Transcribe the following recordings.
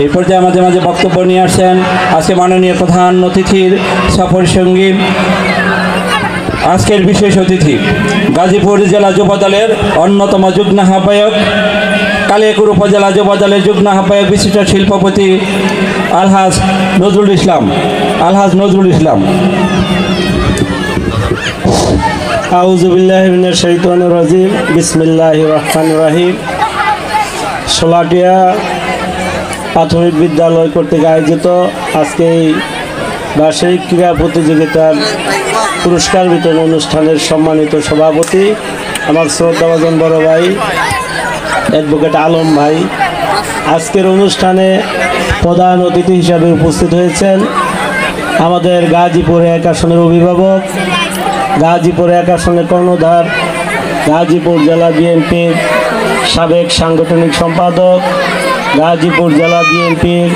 এই পর্যায়ে মাঝে মাঝে বক্তব্য নিয়ে আসছেন আজকে মাননীয় প্রধান অতিথির সফর সঙ্গী, আজকের বিশেষ অতিথি গাজীপুর জেলা যুবদলের অন্যতম যুগ্ম আহ্বায়ক, কালিয়াকৈর উপজেলা যুবদলের যুগ্ম আহ্বায়ক, বিশিষ্ট শিল্পপতি আলহাজ নজরুল ইসলাম। আউযু বিল্লাহি মিনাশ শাইতানির রাজিম। বিসমিল্লাহির রহমানির রহিম। সোলাটিয়া প্রাথমিক বিদ্যালয় কর্তৃক আয়োজিত আজকে এই বার্ষিক ক্রীড়া প্রতিযোগিতার পুরস্কার বিতরণ অনুষ্ঠানের সম্মানিত সভাপতি আমার শ্রদ্ধাভাজন বড় ভাই অ্যাডভোকেট আলম ভাই, আজকের অনুষ্ঠানে প্রধান অতিথি হিসাবে উপস্থিত হয়েছেন আমাদের গাজীপুর এক আসনের অভিভাবক, গাজীপুর এক আসনের কর্ণধার, গাজীপুর জেলা বিএনপির সাবেক সাংগঠনিক সম্পাদক, গাজীপুর জেলা বিএনপির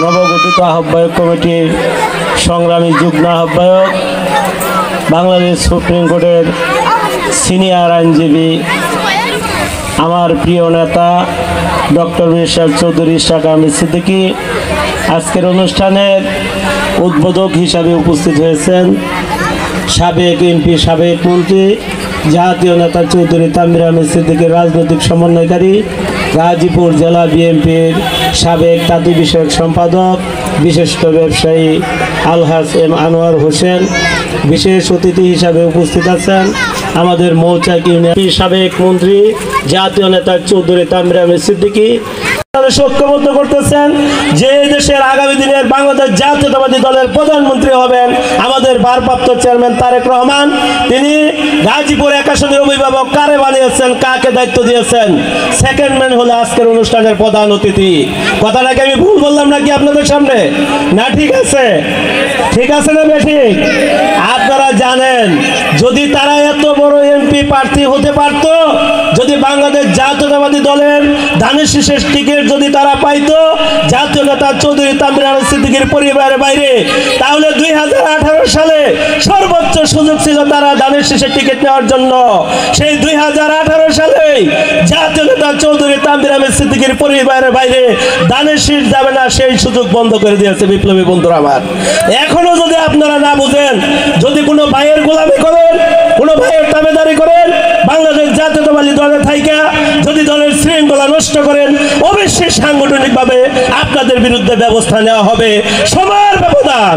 নবগঠিত আহ্বায়ক কমিটির সংগ্রামী যুগ্ম আহ্বায়ক, বাংলাদেশ সুপ্রিম কোর্টের সিনিয়র আইনজীবী, আমার প্রিয় নেতা ডক্টর মির্শাদ চৌধুরী ইশরাক আহমেদ সিদ্দিকী। আজকের অনুষ্ঠানের উদ্বোধক হিসাবে উপস্থিত হয়েছেন সাবেক এমপি, সাবেক মন্ত্রী, জাতীয় নেতা চৌধুরী তানভীর আহমেদ সিদ্দিকীর রাজনৈতিক সমন্বয়কারী, গাজীপুর জেলা বিএনপির সাবেক তাঁতি বিষয়ক সম্পাদক, বিশিষ্ট ব্যবসায়ী আলহাজ এম আনোয়ার হোসেন। বিশেষ অতিথি হিসাবে উপস্থিত আছেন আমাদের মৌচাক ইউনিয়নের সাবেক মন্ত্রী, জাতীয় নেতা চৌধুরী তানভীর আহমেদ সিদ্দিকী। ঐক্যবদ্ধ করতেছেন যে দেশের আগামী দিনের বাংলাদেশ জাতীয়তাবাদী দলের প্রধানমন্ত্রী হবেন আমাদের ভারপ্রাপ্ত চেয়ারম্যান তারেক রহমান। তিনি গাজীপুর এক আসনের অভিভাবক কারে বানিয়েছেন, কাকে দায়িত্ব দিয়েছেন, সেকেন্ড ম্যান হলো আজকের অনুষ্ঠানের প্রধান অতিথি। কথাটাকে আমি ভুল বললাম নাকি আপনাদের সামনে? না ঠিক আছে? ঠিক আছে না বেশি? আপনারা জানেন যদি তারা এত বড় এমপি প্রার্থী হতে পারত, যদি বাংলাদেশ জাতীয়তাবাদী দলের ধানের শীষের টিকিট যদি তারা পাইতো জাতীয় নেতা চৌধুরী তানভীর আহমেদ সিদ্দিকীর পরিবারের বাইরে, তাহলে 2018 সালে সর্বোচ্চ সুযোগ ছিল তারা ধানের শীষের টিকিট নেওয়ার জন্য। সেই 2018 সালে জাতীয় নেতা চৌধুরী তানভীর আহমেদ সিদ্দিকীর পরিবারের বাইরে ধানের শীষ যাবে না, সেই সুযোগ বন্ধ করে দিয়েছে বিপ্লবী বন্ধুরা আমার। এখনো যদি আপনারা না বুঝেন, যদি কোনো ভাইয়ের গোলামি করেন, কোনো ভাইয়ের দাবেদারি করেন, বাংলাদেশ জাতীয়তাবাদী দলের থাইকা যদি দলের শৃঙ্খলা নষ্ট করেন, অবশ্যই সাংগঠনিকভাবে আপনাদের বিরুদ্ধে ব্যবস্থা নেওয়া হবে। সময়ের ব্যবধান,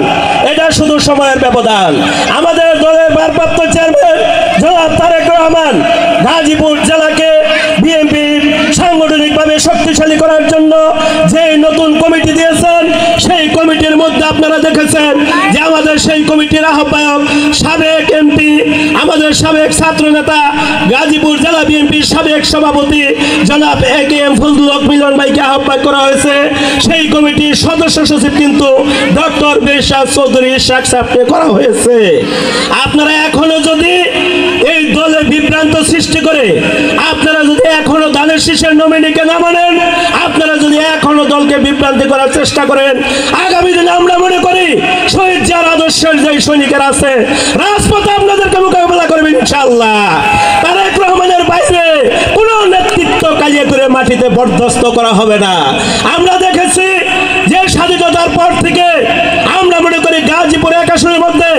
এটা শুধু সময়ের ব্যবধান। আমাদের দলের ভারপ্রাপ্ত চেয়ারম্যান জনাব তারেক রহমান গাজীপুর জেলাকে বিএনপির সাংগঠনিকভাবে শক্তিশালী করার জন্য যে নতুন কমিটি দিয়েছেন, সেই কমিটির মধ্যে আপনারা দেখেছেন যে আমাদের সেই কমিটির আহ্বায়ক সাবেক এমপি, আমাদের সাবেক ছাত্র নেতা, গাজীপুর জেলা বিএনপির সাবেক সভাপতি জনাব এ.কে.এম. ফজলুল হক মিলন ভাইকে আহ্বান করা হয়েছে। সেই কমিটির সদস্য সচিব কিন্তু ডক্টর মির্শাদ চৌধুরী ইশরাক সাহেবকে করা হয়েছে। আপনারা এখনো যদি এই দলে বিভ্রান্ত সৃষ্টি করে, আপনারা যদি এখনো ধানের শীষের নমিনিকে না মানেন, আপনারা যদি এখনো দলকে বিভ্রান্তি করার চেষ্টা করেন, আগামী দিনে আমরা মনে করি শহীদ জিয়ার আদর্শের যে সৈনিকেরা আছে রাজপথে আপনাদেরকে মোকাবেলা করবেন ইনশাআল্লাহ। তারেক রহমানের বাইরে কোনো নেতৃত্ব কালিয়াকৈর মাটিতে বরদাস্ত করা হবে না। আমরা দেখেছি যে স্বাধীনতার পর থেকে আমরা মনে করি গাজীপুর এক আসনের মধ্যে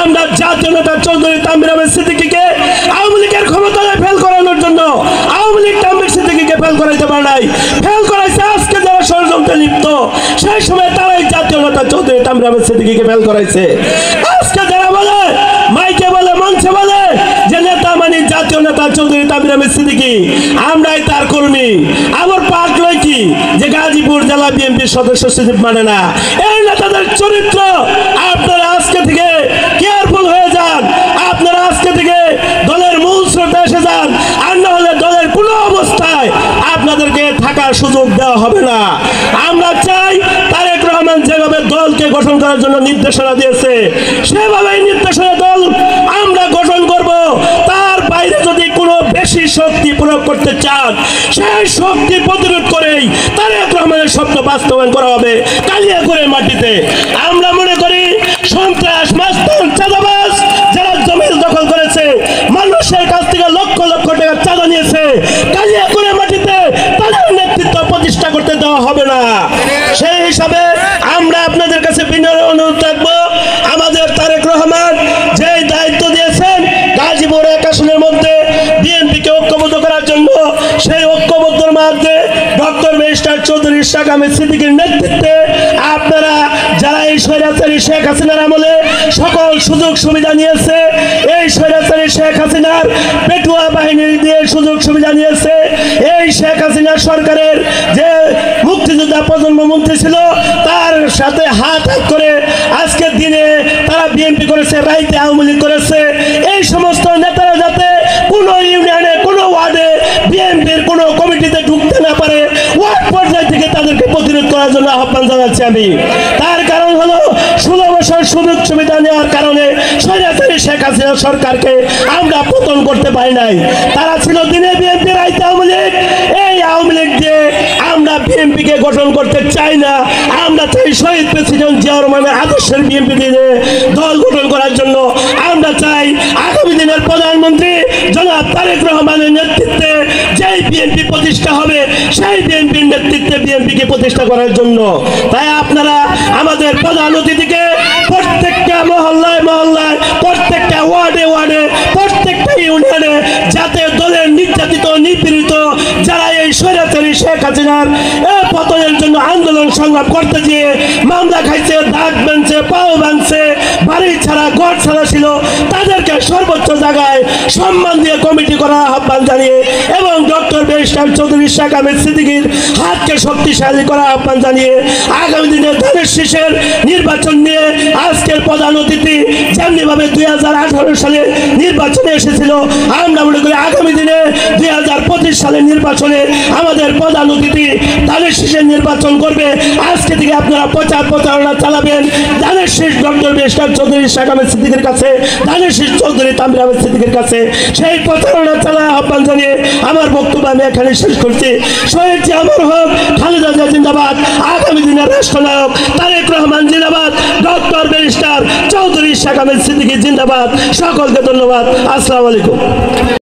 আমরা জাতীয় নেতা চৌধুরী তানভীর আহমেদ সিদ্দিকীকে আওয়ামী লীগের ক্ষমতায় ফেল করানোর জন্য আওয়ামী লীগ তানভীর সিদ্দিকীকে ফেল করাইতে পারে নাই, ফেল করাইছে আজকে যারা ষড়যন্ত্রে লিপ্ত, সেই সময় তারাই জাতীয় নেতা চৌধুরী তানভীর আহমেদ সিদ্দিকীকে ফেল করাইছে। আজকে যারা বলে, মাইকে বলে, মঞ্চে বলে যে নেতা মানে জাতীয় নেতা চৌধুরী তানভীর আহমেদ সিদ্দিকী, আমরাই তার কর্মী, আবার পাক লয় কি যে গাজীপুর জেলা বিএনপির সদস্য সচিব মানে না। এই নেতাদের চরিত্র আপনারা আজকে থেকে কেয়ারফুল হয়ে যান, আপনারা আজকে থেকে দলের মূল স্রোতে এসে যান, আর না হলে দলের কোনো অবস্থায় আপনাদেরকে থাকার সুযোগ দেওয়া হবে না। আমরা চাই তারেক রহমান যেভাবে দলকে গঠন করার জন্য নির্দেশনা দিয়েছে, সেভাবেই নির্দেশনা দল আমরা গঠন করব। তার বাইরে যদি কোনো বেশি শক্তি প্রয়োগ করতে চান, সেই শক্তি প্রতিরোধ করেই তারেক রহমানের স্বপ্ন বাস্তবায়ন করা হবে কালিয়াকৈর মাটিতে। আমরা মনে করি সন্ত্রাস, মাস্তান, চাঁদাবাজ যারা জমি দখল করেছে, মানুষের কাছ থেকে লক্ষ লক্ষ টাকা চাঁদা নিয়েছে, কালিয়াকৈর মাটিতে তাদের নেতৃত্ব প্রতিষ্ঠা করতে দেওয়া হবে না। সেই হিসাবে আমরা আপনাদের কাছে বিনয় অনুরোধ রাখবো, আমাদের তারেক রহমান যে দায়িত্ব দিয়েছেন গাজীপুর 1 আসনের মধ্যে বিএনপিকে ঐক্যবদ্ধ করার জন্য, সেই ঐক্যবদ্ধের মধ্যে ডক্টর ব্যারিস্টার চৌধুরী ইশরাক আহমেদ সিদ্দিকীর নেতৃত্বে আপনারা যারা এই স্বৈরাচারী শেখ হাসিনার আমলে সকল সুযোগ সুবিধা নিয়েছে, এই স্বৈরাচারী শেখ হাসিনার পেটুয়া বাহিনী দিয়ে সুযোগ সুবিধা নিয়েছে, এই শেখ হাসিনার সরকারের যে মুক্তিযোদ্ধা প্রজন্ম মন্ত্রী ছিল তার সাথে হাত করে আজকের দিনে তারা বিএনপি করেছে, রাইতে আওয়ামী লীগ করেছে, এই সমস্ত নেতারা যাতে কোনো ইউনিয়নে কোনো ওয়ার্ডে বিএনপির কোনো কমিটিতে ঢুকতে না পারে, ওয়ার্ড পর্যায় থেকে তাদেরকে প্রতিরোধ করার জন্য আহ্বান জানাচ্ছি আমি। তার কারণ হলো 16 বছর সুযোগ সুবিধা নেওয়ার কারণে স্বৈরাচারী শেখ হাসিনা সরকারকে আমরা পতন করতে পারি নাই। তারা ছিল দিনে বিএনপি, রাইতে আওয়ামী লীগ। এই আওয়ামী লীগ দিয়ে আমরা বিএনপিকে গঠন করতে চাই না। আমরা চাই শহীদ প্রেসিডেন্ট জিয়াউর রহমানের আদর্শের বিএনপি দিয়ে দল গঠন করার জন্য। আমরা চাই আগামী দিনের প্রধানমন্ত্রী জনাব তারেক রহমানের নেতৃত্বে যেই বিএনপি প্রতিষ্ঠা হবে সেই বিএনপির নেতৃত্বে বিএনপিকে প্রতিষ্ঠা করার জন্য। তাই আপনারা আমাদের প্রধান অতিথিকে প্রত্যেকটা মহল্লায় মহল্লায়, প্রত্যেকটা ওয়ার্ডে ওয়ার্ডে, প্রত্যেকটা ইউনিয়নে যাতে দলের নির্যাতিত নিপীড়িত যারা এই স্বৈরাচারী শেখ হাসিনার পতনের জন্য আন্দোলন সংগ্রাম করতে গিয়ে মামলা খাইছে, দাঁত ভাঙছে, পাও ভাঙছে, বাড়ি ছাড়া ঘর ছাড়া ছিল, তাদেরকে সর্বোচ্চ জায়গায় সম্মান দিয়ে কমিটি করার আহ্বান জানিয়ে এবং ডক্টর ব্যারিস্টার চৌধুরী ইশরাক আহমেদ সিদ্দিকীর হাতকে শক্তিশালী করার আহ্বান জানিয়ে আগামী দিনে ধানের শীষের নির্বাচন নিয়ে আজকের প্রধান অতিথি যেমনিভাবে 2018 সালে নির্বাচনে এসেছিল, আমরা মনে করি আগামী দিনে 2025 সালের নির্বাচনে আমাদের প্রধান অতিথি ধানের শীষের নির্বাচন করবে। আজকে থেকে আপনারা প্রচারণা চালাবেন ধানের শীষ ডক্টর ব্যারিস্টার চৌধুরী ইশরাক আহমেদ সিদ্দিকীর কাছে, ধানের শীষ চৌধুরী তানভীর আহমেদ সিদ্দিকীর কাছে। সেই প্রচারণা চালায় আহ্বান জানিয়ে আমার বক্তব্য আমি এখানে শেষ করছি। শহীদ জিয়া অমর হোক, খালেদা জিয়া জিন্দাবাদ, আগামী দিনের রাষ্ট্রনায়ক তারেক রহমান জিন্দাবাদ, ডক্টর ব্যারিস্টার চৌধুরী ইশরাক আহমেদ সিদ্দিকী জিন্দাবাদ। সকলকে ধন্যবাদ। আসসালামু আলাইকুম।